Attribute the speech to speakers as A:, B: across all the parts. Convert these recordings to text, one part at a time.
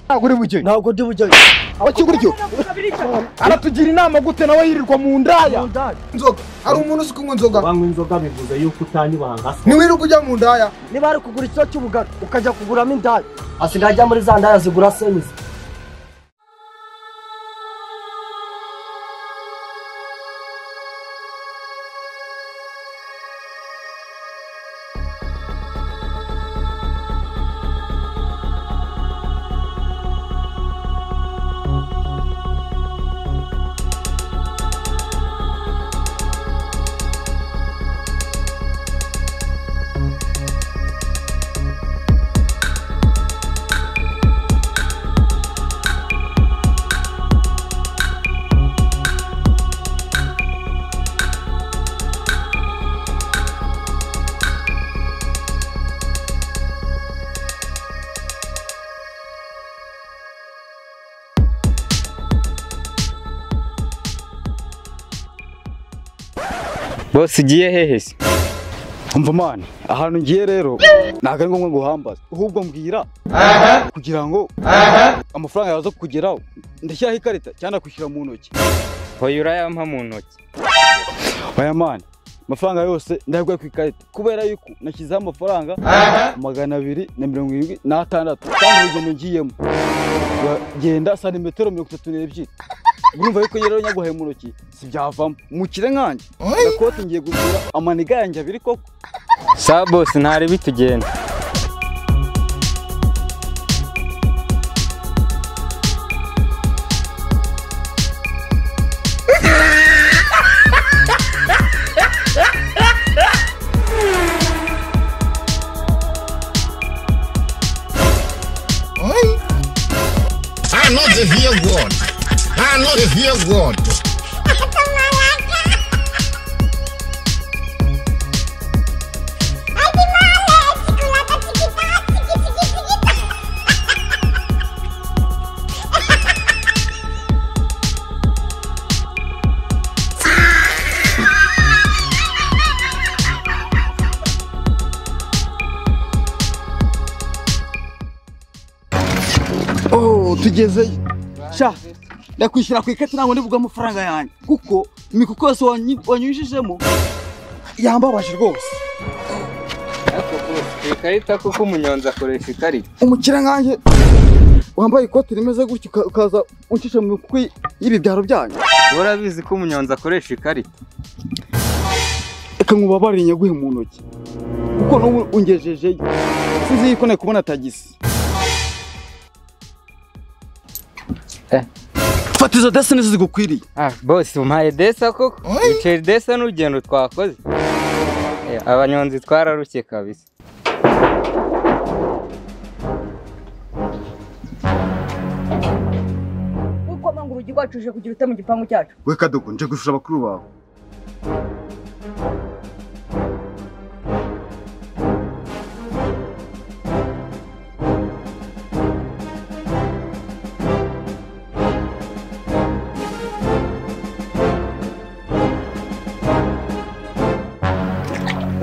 A: Ntabwo uri bujye.
B: Ntabwo ndi bujye.
A: Wakiguryo. Aratugira inama gute nawe yirirwa mu ndaya. Inzoga. Ari umuntu usukunywa inzoga.
B: Banywa inzoga bivuze yuko utanyibanga.
A: Ni wirirwa ujya mu ndaya.
B: Niba ari kugura icyo cy'ubugari ukajya kuguramo indaya. Asinajya muri za ndaya zigura semizi.
C: Boss ugiye hehe se?
A: Umva mani, ahantu ngiye rero ntago ari ngombwa guhambaza. Ahubwo mbwira kugira ngo amafaranga yazo kugeraho ndashyiraho ikarita cyane kwishyura mu ntoki.
C: Hoya urayampa mu ntoki.
A: Oya mani, amafaranga yose ndayagwa ku ikarita kubera yuko nashyizeho amafaranga 276 kandi urugendo ngiyemo genda santimetero 32. Urumva yuko rero nyaguhaye mu ntoki si byavamo mukire nkanje nakote ngiye gusura amaniga yanjye abiri koko.
C: Sa boss ntari bitugenda.
D: I know the fear God. I know the fear God.
A: Oh, tugeze sha ndakwishyura ku ikati ntabwo ndivuga amafaranga yanjye kuko imikuko yose wanyujijemo yambabaje rwose.
C: Ikarita kuko umunyonzi akoresha ikarita.
A: Umukire nkanje wambaye ikote rimeze gutyo ukaza uncisha mu mikuko y'ibi byaro byanyu.
C: Urabizi ko umunyonzi akoresha ikarita.
A: Eka nkubabariye nyaguhe mu ntoki kuko n'ubu ungejejeyo sinzi yuko naye kubona tagisi. Fata izo desa nizo zigukwiriye.
C: Boss umpaye desa koko. Iceri desa n'urugendo twakoze. Abanyonzi twararushye kabisa.
E: Uko mangu urugi rwacuje kugira ute mu gipangu cyacu.
A: We Kadogo nje gushura bakuru bawe.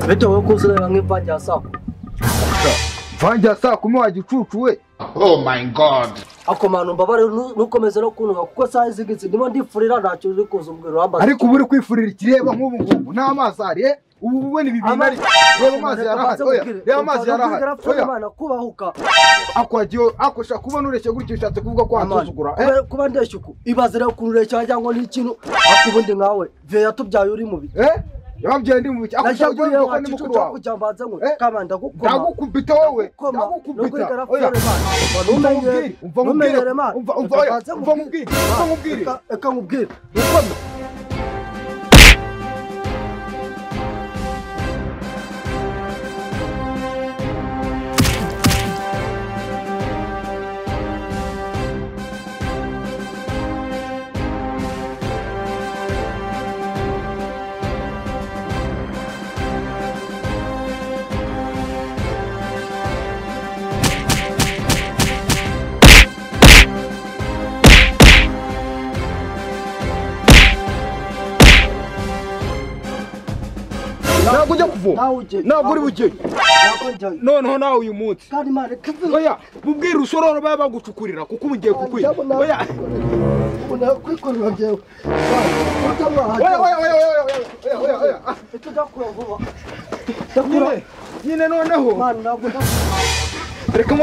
B: Bete wowe kuzurera nk'imvange ya sako.
A: Vange ya saa kumi wagicucu we.
D: Oh my God.
B: Akomano mbabare nukomeze no kuntuka kuko saa izigitse ndimo ndifurira ntacyo uri kuza umbwira urambaza.
A: Ariko ubu uri kwifurira ikireba nk'ubu ngubu nta mazi ari ubu ubona ibi binari. Reba amazi yarahari. Oya, reba amazi yarahari. Oya,
B: Imana kubahuka.
A: Akwagiyo akosha kubona ureshye gutyo ushatse kuvuga ko hatuzugura.
B: Kuba ndeshyuku ibazira kunureshya cyangwa n'ikintu akubundi nkawe ve yatubyaye uri mubi.
A: Yababyeyi ndi mu biki
B: akujya ko ni mukuru wawe ujambaza ngo kamanda gukoma
A: ndagukubita wowe ndagukubita. Oya, umva mubwire umva mubwire
B: eka mubwire ukoma.
A: Ntabwo ujya kuvoma. Ntabwo uri bujye.
F: noneho nawe uyu munsi
B: kandi mare
F: oya bubwira usororo baba bagucukurira kuko ubugiye kukwiga oya
B: una kwikorera byewe
F: oya
B: tudakura vuba
F: nyine noneho
B: mwana ntabwo
F: reka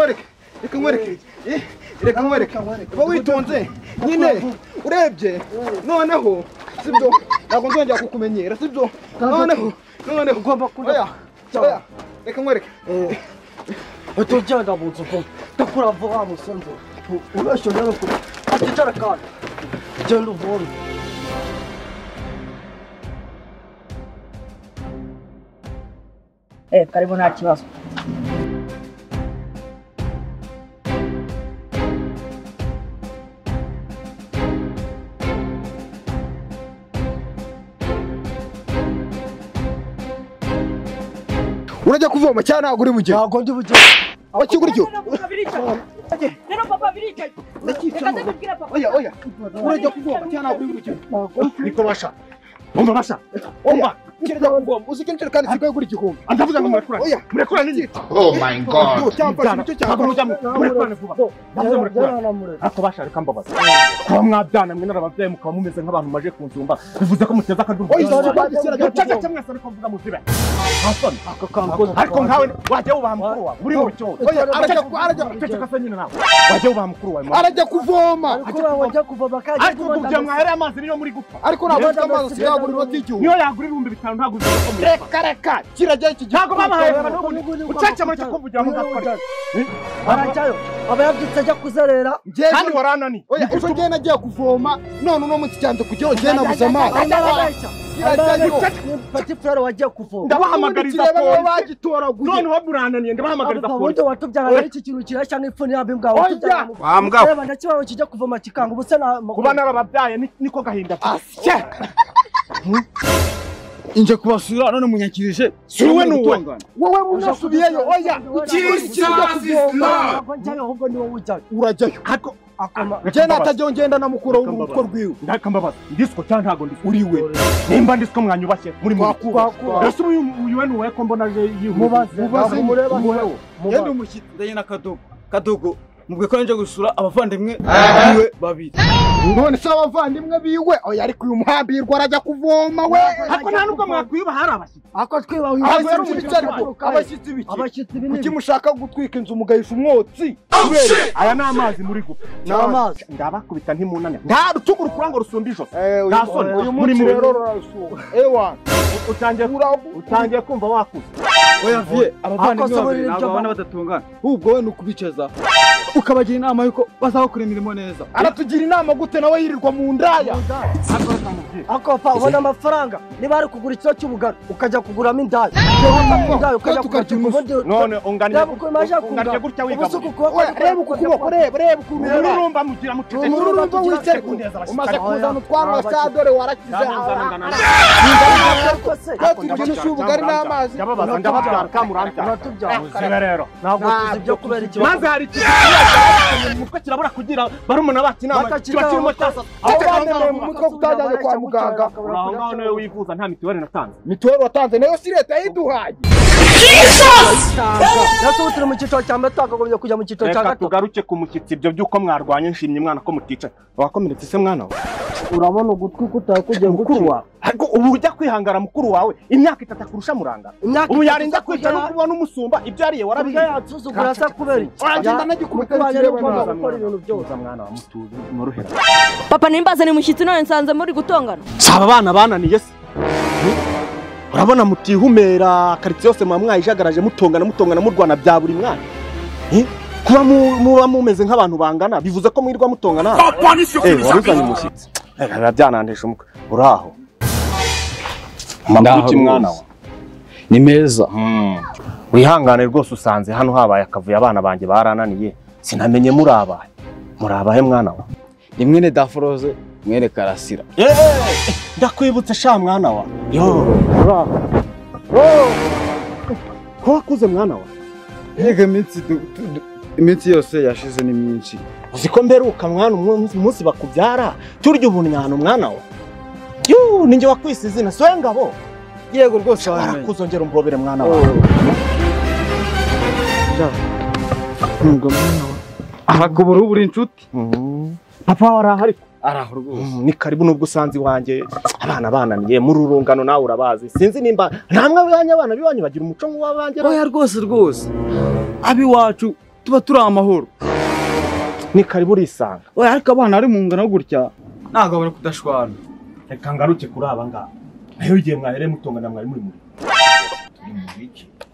F: nkwereke uba witonze nyine urebye noneho sibyo ntabwo nzongera kukumenyera sibyo noneho
B: ugomba
F: oya reka nkwereke
B: tujyana mu nzu vuba ndakura vuba musonzo urashyo rero ko aticara kandi genda uvome
E: karibu nta kibazo.
F: urajya kuvoma cyane ntabwo uri bujye
B: ntabwo ndi bujye
F: wakiguryo
E: Rero papa biricaye.
F: oya urajya kuvoma cyane ntabwo uri bujye niko basha omba kirajya kuvoma uzikinjira kandi sigaye guri igihumbi ndavuga ngo murekurane niki
D: Oh my God.
G: ako basha reka mbabaza kuba mwabyana mwe n'ababyeyi mukaba mumeze nk'abantu maje kunsumba bivuze ko muteza akaduru cyaca mwese ariko mvuga muzibe hasoni ariko nkawe wajya ubaha mukuru wawe uri mu cyo arajya nyine nawe wajya ubaha mukuru wawe
F: arajya kuvoma
B: wajya kuvoma kandi
G: ariko kujya mwahere amazi niyo muri gupfa
F: ariko ntabwo amazi siyagurira tigihu
G: niyo yagura 5,000 ntabwo
F: reka kirajya iki
G: ntabwo babahaye ucaca muri cyo kuvugira ngo ngakora
B: arajyayo aba yabyutse ajya kuzerera
G: kandi waranani
F: oya ejo ngiye nagiye kuvoma none uno munsi cyanze kujyaho ngiye nabuze amazi
B: pati frere wagiye kuvoma
G: ndabahamagariza
F: polisi bagitoraguye
G: none ho burananiye ndabahamagariza polisi
B: ubundi watubyara iki kintu kirashya nk'ipfuni yambi mbwa
F: wambwa
B: reba ndakibaho kijya kuvoma kikanga ubuse na
G: kuba narababyaye niko gahinda
F: asya inje kubasura none munyakirije
G: siwe nuwe
F: wowe unasubiyeyo oya
B: njyayo ahubwo ni wowe ujyayo
F: urajyayo je natajya ngenda na mukuru w'umutwe rwiwe
G: ndakambabaza ndisiko cyane ntago ndi uriwe nimba ndisiko mwanyubashye muri ese uyu we nuwe ko mbona je
B: mubaze mureba
F: wewe yenda umushyitsi ndaye na kadogo mubwe ko nje gusura abavandimwe biwe babiri none se abavandimwe biwe oya ariko uyu muhambirwa arajya kuvoma we
G: ariko nta nubwo mwakwiba hari abashyitsi
B: ako twiba uyu
F: abashyitsi biki
B: abashyitsi binini
F: kuki mushaka gutwika inzu mugahisha umwotsi
G: aya ni amazi muri gupfa
B: ni amazi
G: ndabakubita ntimunanya nta rutugu rukura ngo rusumbe ijosi
F: uyu munsi rero rurasuma ewa
G: utangiye kumva wakuze
F: oya vie abavandimwe babiri ntabwo abana badatungana ahubwo we ni ukubicaza ukabagira inama yuko bazakora imirimo neza aratugira inama gute nawe yirirwa mu ndaya
B: ako pa ubona amafaranga niba ari kugura ikiro cy'ubugari ukajya kuguramo indaya ukajya kugura
G: none unganiye gutya wiga
F: reba ukuboko reba ukuntu
G: ururumba mugira mutije
F: ururumba wicaye umaze kuzana utwanwa sa dore warakize tugira ishubugari n'amazi
G: ndababyara kamurambyara uzibe rero
B: ntabwo tuzi ibyo kubera ikibazo
G: maze hari umutwe kirabura kugira barumuna bacu inama kiba kirimo cyasa
F: aho bameneye mu mutwe kutajyanye kwa muganga
G: aho ngaho nawe wivuza nta mituweli natanze
F: mituweli watanze nayo si leta yayiduhaye
B: nase ubu turi mu cyiciro cya mbere twakagombye kujya mu cyiciro cya
G: reka
B: gatatu
G: tugaruke ku mushyitsi ibyo by'uko mwarwanye nshimye mwana ko muticaye wakomeretse se mwana we
B: urabona ugutwi kutaye kugiye
G: mukuru wawe ariko ubu ujya kwihangara mukuru wawe imyaka 3 akurusha muranga ubu yarinda kwica no kubona umusumba ibyo ariye warabiye
B: yasuzugura se kubera iki
F: agenda nagikubita kireba
B: gukora ibintu byose
G: mwana wa mutuzi muruhera
E: Papa nimbaze ni mushyitsi none nsanze muri gutongana.
G: saba abana bananiye se urabona mutihumera karitsiye yose mwayijagaraje mutongana murwana bya buri mwana kuba muba mumeze nk'abantu bangana bivuze ko mwirwa mutongana waruzanye umushyitsi byanandesha umukwe uraho amakuru mwana wa
A: ni meza
G: wihangane rwose usanze hano habaye akavuye abana banjye barananiye sinamenye murabaye mwana wa
A: ni mwene Dafroze mwene Karasira
G: ndakwibutse sha mwana wa yo ko wakuze mwana wa
A: yega iminsi yose yashize ni myinshi
G: uziko mberuka mwana umunsi bakubyara turya ubunyano mwana wa ninjye wakwise izina soye ngabo
A: yego rwose
G: kuzongera umbobere mwana wa
A: arakubura ubura inshuti.
G: Papa warahari
A: Araho rwose.
G: ni karibu nubwo usanze iwanjye abana bananiye muri urungano nawe urabazi sinzi nimba namwe abana biwanyu bagira umuco nk'uwabanjye.
A: Oya rwose abiwacu tuba turi amahoro.
G: Ni karibu urisanga.
A: Oya ariko abana ari mu ngano gutya ntabwo babona kudashwana.
G: Reka ngaruke kuri aba ngaba nayo igihe mwahereye mutongana mwari muri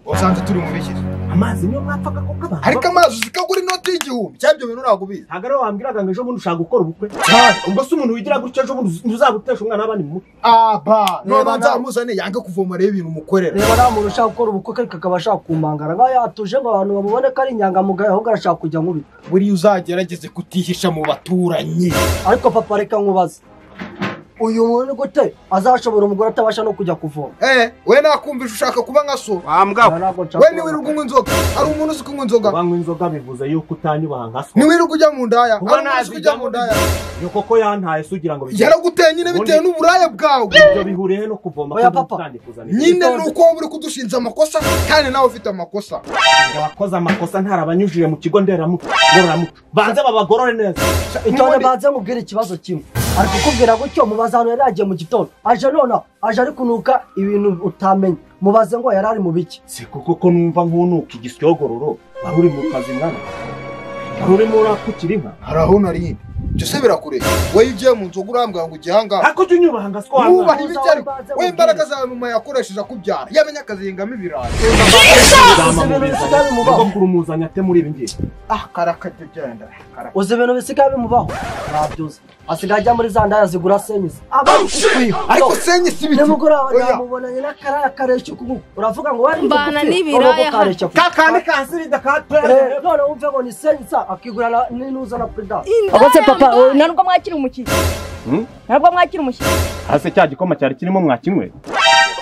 F: Usanze turi mu biki?
G: amazi niyo mwapfaga ko kabana.
F: Ariko amazi uzikagura inoti y'igihumbi. Cyabyo bintu ntabwo bizi.
G: Ntabwo ariwe wambwiraga ngo ejo bundi ushaka gukora ubukwe.
F: Cyane.
G: Ubwo se umuntu wigira gutya ejo bundi ntuzagutesha umwana w'abandi mu mutwe.
F: Aba.
B: Reba
F: None nzamuzane yange kuvoma rero ibintu mukorera.
B: reba nta muntu ushaka gukora ubukwe ariko akaba ashaka kumangara nk'aho yatuje ngo abantu babone ko ari inyangamugayo ahubwo arashaka kujya nkubi.
F: Buriya uzagerageze kutihisha mu baturanyi.
B: Ariko papa reka nkubaze uyu muntu gute azashobora umugore atabasha no kujya kuvoma?
F: We nakumvisha ushaka kuba nka so. We niwirirwa unywa inzoga. Ari umuntu uzi kunywa inzoga.
G: Banywa inzoga bivuze yuko utanyubaha nka so.
F: Niwirirwa ujya mu ndaya.
G: Kuba
F: Ari umuntu ujya mu ndaya.
G: Yo koko yantaye se ugira ngo
F: Yaraguteye nyine bitewe n'uburaya bwawe.
G: ibyo bihuriye no kuvoma.
B: Oya, papa.
F: Nyine nuko wowe uri kudushinja amakosa kandi nawe ufite amakosa.
G: Abakoze amakosa ntarabanyujije mu kigo nderamuco. Banze babagorore neza.
B: Itonde banze mubwire ikibazo kimwe. Ari kukubwira gutyo mubaza hano yari yagiye mu gitondo. Aje none aje ari kunuka ibintu utamenye. Mubaze ngo yari ari mu biki.
G: Si kuko numva nkunuka igisyogororo wari uri mu kazi mwana. Wari urimo urakukira inka.
F: Haraho narindi. Cyose birakure. We ugiye mu nzoga urambwa ngo ugihanga.
G: Ako jya unyubaha nga swa.
F: Nubaha ibiki ariko. We imbaraga zawe muma yakoresheje kubyara. Yamenya akazi yingamo ibirayi.
G: Kurumuzanya ate muri ibi ngibi.
F: Karakajya genda.
B: Uzi ibintu bisigaye bimubaho. Nabyuze. Asigaye ajya muri za ndaya zigura senyisi.
F: Ariko senyi si biki.
B: Nemugura namubonanye n'akaraya karesha ukugu. Uravuga ngo wari
E: Mbana n'ibiraya hano.
G: Kakane kansirida katwe.
B: none wumve ngo ni senyisa akigura n'inuza na prida.
E: Abo se papa ntabwo mwakira umukino. Ntabwo mwakira umukino.
G: Hase cya gikoma cyari kirimo mwakinywe.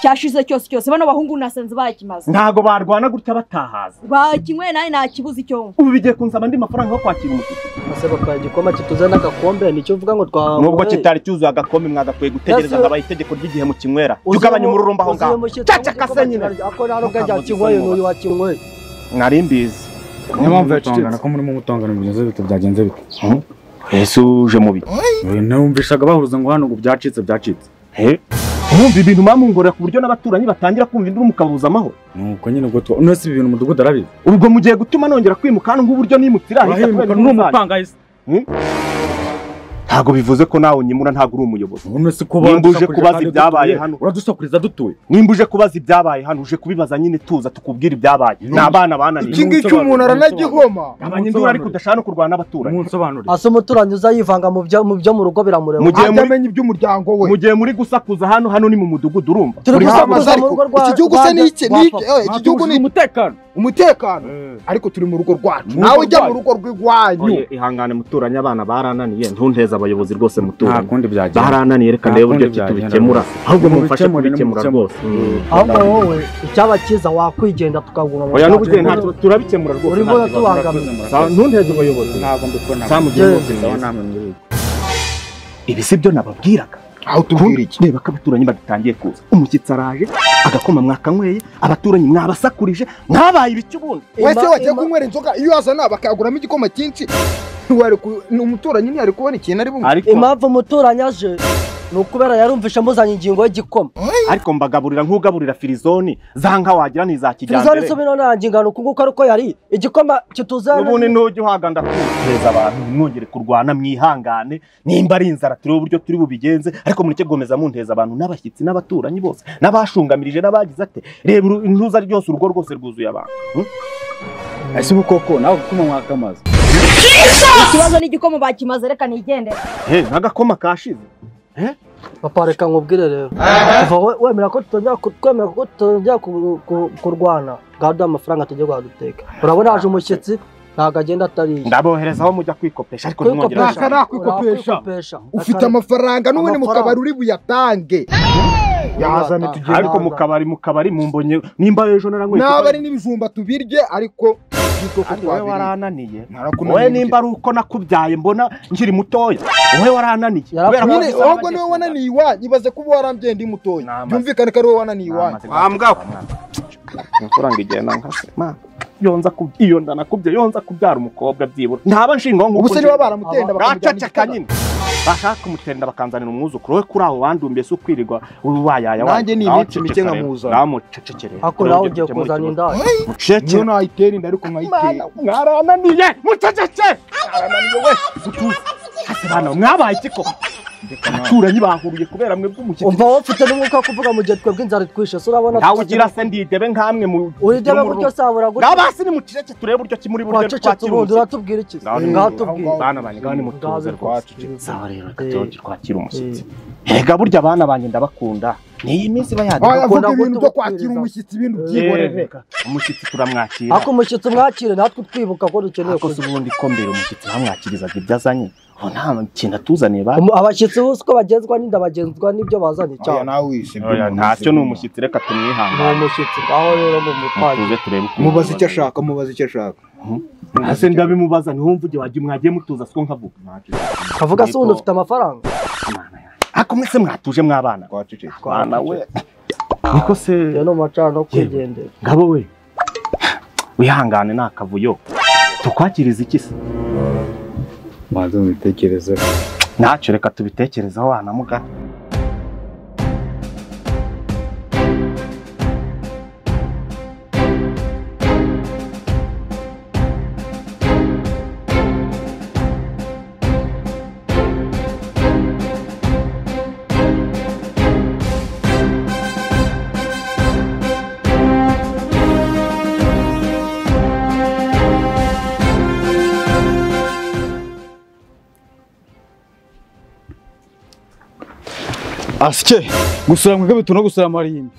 E: Cyashize cyose bano bahungu nasanze bakimaze.
G: Ntago barwana gutya batahaza.
E: Bakinywe naye nakibuze icyo.
G: Ubu bigiye kunsaba andi mafaranga yo kwakira umukino.
B: Ase bakaya igikoma kituzana agakombe nicyo uvuga ngo twa.
G: Nubwo kitari cyuzuye agakombe mwagakwiye gutegereza ngabaye itegeko ry'igihe mu kinywera. Tugabanya umururumba aho ngaho. Caca kasenyine.
B: Ako naro gajya kinyweye n'uyu wa kinyweye.
G: Mwari mbizi.
A: Niyo mpamvu yacitse ko murimo gutongana bigenze bite byagenze bite.
G: Ese uje mu biki?
A: Numvishaga bahuruza ngo hano ngo byacitse.
G: Urumva ibintu mamungorera ku buryo n'abaturanyi batangira kumva induru mukabuza amahoro.
A: Nuko nyine ubwo nose ibintu umudugudu arabizi.
G: Ubwo mugiye gutuma nongera kwimuka hano nk'uburyo nimutira ahita
A: Urahimuka n'umupangayisi.
G: Ntago bivuze ko nawe nyimura ntago uri umuyobozi.
A: None ko
G: nimbuje kubaza ibyabaye hano.
A: Uradusakuriza dutuye.
G: Nimbuje kubaza ibyabaye hano uje kubibaza nyine tuza tukubwira ibyabaye. Nabana bananiye.
F: Iki ngiki umuntu aranagihoma.
G: Abanyindura ariko udashaka no kurwana n'abaturanyi.
A: Umunsobanurire.
B: Ase umuturanyi uzayivanga mu byo mu rugo biramureba.
F: Amenye iby'umuryango we.
G: Mugiye muri gusakuza hano ni mu mudugudu urumva.
B: Turi gusakuza mu rugo rwa.
F: Iki gihugu se ni iki? Iki gihugu ni umutekano. Ariko turi mu rugo rwacu. Nawe ujya mu rugo rw'igwanyu.
G: Ihangane muturanye abana barananiye ntunteza abayobozi rwose muturanye.
A: Nta kundi byagenze.
G: Barananiye reka ndebe uburyo tubikemura. Ahubwo mumfashe kubikemura rwose.
B: Ahubwo wowe icyaba cyiza wakwigenda tukagura.
G: Oya n'ubwo nta turabikemura rwose.
B: Urimo tubangamira.
G: Ntunteze abayobozi.
A: Ntabwo mbikora.
G: Samugiye rwose sawa namwe muri. Ibi sibyo nababwiraga.
F: Aho tubwira iki?
G: Reba ko abaturanyi badatangiye kuza. Umushyitsi araje agakoma mwakanyweye abaturanyi mwabasakurije mwabaye ibiki ubundi.
F: Wese wagiye kunywera inzoga iyo azana bakaguramo igikoma cyinshi. Umuturanyi ntiyari kubona ikintu ari bumwe.
B: Impamvu umuturanyi aje ni ukubera yarumvisha muzanye ingingo y'igikoma.
G: Ariko mbagaburira nk'ugaburira firizoni zanga wagira ntizakijyambere.
B: Firizoni so bino nta ngingano kuko ariko yari igikoma kituzana.
G: Ubundi ntujye uhaganda kwiteza abantu mwongere kurwana mwihangane nimba ari inzara turi uburyo turi bubigenze ariko muri cyo gomeza munteza abantu n'abashyitsi n'abaturanyi bose n'abashungamirije n'abagize ate reba intuza ryose urugo rwose rwuzuye abantu.
A: Ese ubukoko nawe gukoma mwakamaze.
E: Ikibazo n'igikoma bakimaze reka nigendera.
G: N'agakoma kashize.
B: Papa reka nkubwire rero. Kuva wemera ko tutongera kurwana gahunda amafaranga tujye guhaduteka. Urabona haje umushyitsi ntago agenda atariye.
G: Ndaboherezaho mujya kwikopesha ariko ntimwongere
F: kwikopesha. Ufite amafaranga n'ubundi mu kabari uri buyatange.
G: Yazane tugende ariko mu kabari mumbonye nimba ejo naranywe.
F: Nabari n'ibijumba tubirye ariko
G: wowe warananiye. Wowe nimba ari uko nakubyaye mbona nkiri mutoya. Wowe warananiye.
F: Nyine ahubwo niwe wananiye iwanyu. Ibaze kuba warambye ndi mutoya. Byumvikane ko ari wowe wananiye iwanyu.
G: Wambwa. Amafaranga igenda nkase. yonza iyo ndanakubye yonza kubyara umukobwa byibura ntaba nshinga ngo
F: ubuse niba baramutenda
G: bakamujyana nyine bashaka kumutenda bakanzanira umwuzukuru we kuri aho wandumbiye se ukwirirwa ubayaya
F: nanjye ni iminsi mike nkamuza
G: namucecekere
B: ako nawe ugiye kuzana indaya
G: mucecekere
F: niyo nayitera inda ariko nkayitera
G: mwarananiye mucecekere mwarananiye we gutuza hase bana mwabaye ikiko abaturanyi bahuriye kubera mwe bw'umukino
B: umva wowe ufite n'umwuka wo kuvuga mu gihe twebwe inzara twishe so urabona
G: ntawe ugira se ndidebe nkamwe mu
B: uridebe gutyo sabura gutyo
G: nabasi ni muceceke turebe buryo ki muri buryo
B: twacecetse ubundi uratubwira iki ngaho tubwire
G: bana banje ngani mutuze rwose sawa rero katoje twakira umushyitsi ega burya abana banje ndabakunda ni iminsi bayandi
F: bakunda ibintu byo kwakira umushyitsi ibintu byihorere
G: umushyitsi turamwakira
B: ako umushyitsi mwakire natwe twibuka ko dukeneye
G: ko ubundi ko mbere umushyitsi bamwakirizaga ibyo azanye nta kintu atuzaniye ba
B: abashyitsi bose ko bagenzwa n'inda bagenzwa n'ibyo bazanye cyane
F: nawe wise
G: ntacyo ni umushyitsi reka tumwihangane
B: ni umushyitsi aho rero mu mutwaje
G: tuze turebe
F: mubaze icyo ashaka mubaze icyo ashaka
G: ase ndabimubaza ntiwumvuge wagiye mwagiye mutuza siko nkavuga
B: kavuga se ubundi ufite amafaranga
G: ako mwese mwatuje mwabana bana we niko se
B: yo no macana no kwigendera
G: ngabo we wihangane nakavuyo tukwakiriza iki se
A: maze mubitekerezeho
G: ntacyo reka tubitekerezaho wanamuga
A: asike gusura mwebwe bituna gusura marimbi